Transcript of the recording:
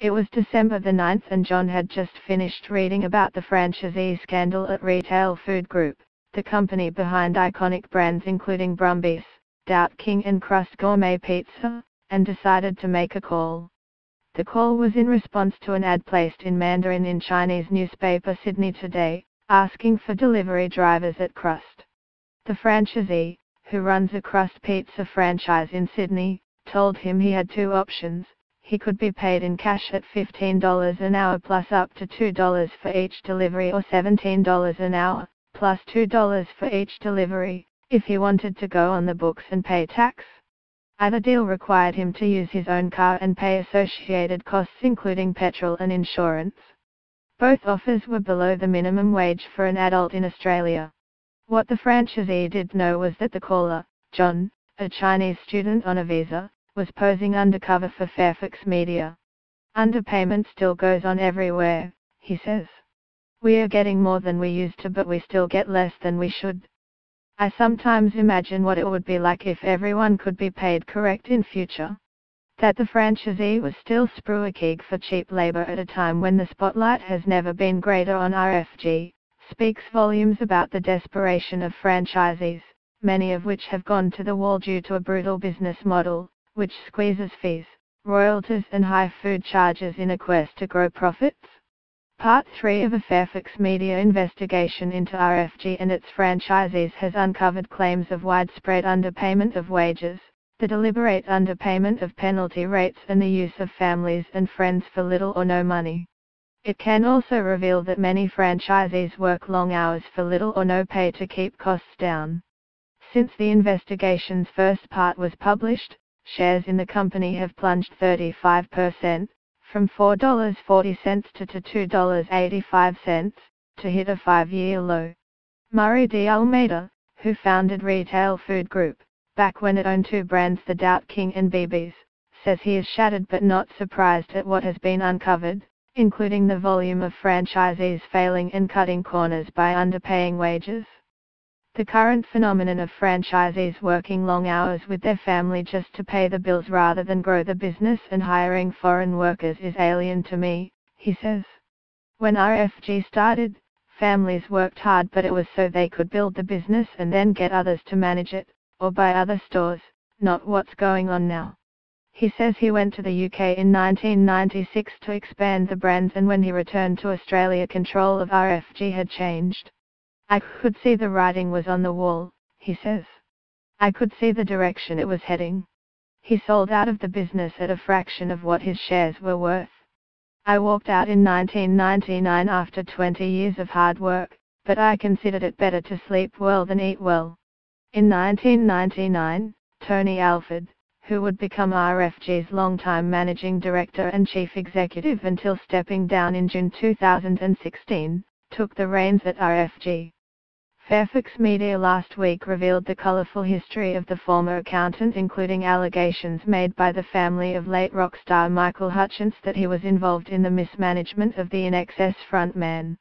It was December the 9th and John had just finished reading about the franchisee scandal at Retail Food Group, the company behind iconic brands including Brumbies, Doubt King and Crust Gourmet Pizza, and decided to make a call. The call was in response to an ad placed in Mandarin in Chinese newspaper Sydney Today, asking for delivery drivers at Crust. The franchisee, who runs a Crust Pizza franchise in Sydney, told him he had two options. He could be paid in cash at $15 an hour plus up to $2 for each delivery, or $17 an hour, plus $2 for each delivery, if he wanted to go on the books and pay tax. Either deal required him to use his own car and pay associated costs including petrol and insurance. Both offers were below the minimum wage for an adult in Australia. What the franchisee did know was that the caller, John, a Chinese student on a visa, was posing undercover for Fairfax Media. Underpayment still goes on everywhere, he says. We are getting more than we used to, but we still get less than we should. I sometimes imagine what it would be like if everyone could be paid correct in future. That the franchisee was still spruikig for cheap labor at a time when the spotlight has never been greater on RFG, speaks volumes about the desperation of franchisees, many of which have gone to the wall due to a brutal business model, which squeezes fees, royalties and high food charges in a quest to grow profits. Part 3 of a Fairfax Media investigation into RFG and its franchisees has uncovered claims of widespread underpayment of wages, the deliberate underpayment of penalty rates and the use of families and friends for little or no money. It can also reveal that many franchisees work long hours for little or no pay to keep costs down. Since the investigation's first part was published, shares in the company have plunged 35%, from $4.40 to $2.85, to hit a 5-year low. Murray D. Almeida, who founded Retail Food Group, back when it owned two brands, the Doubt King and BB's, says he is shattered but not surprised at what has been uncovered, including the volume of franchisees failing and cutting corners by underpaying wages. The current phenomenon of franchisees working long hours with their family just to pay the bills rather than grow the business and hiring foreign workers is alien to me, he says. When RFG started, families worked hard, but it was so they could build the business and then get others to manage it, or buy other stores, not what's going on now. He says he went to the UK in 1996 to expand the brands, and when he returned to Australia, control of RFG had changed. I could see the writing was on the wall, he says. I could see the direction it was heading. He sold out of the business at a fraction of what his shares were worth. I walked out in 1999 after 20 years of hard work, but I considered it better to sleep well than eat well. In 1999, Tony Alford, who would become RFG's longtime managing director and chief executive until stepping down in June 2016, took the reins at RFG. Fairfax Media last week revealed the colourful history of the former accountant, including allegations made by the family of late rock star Michael Hutchence that he was involved in the mismanagement of the INXS frontman.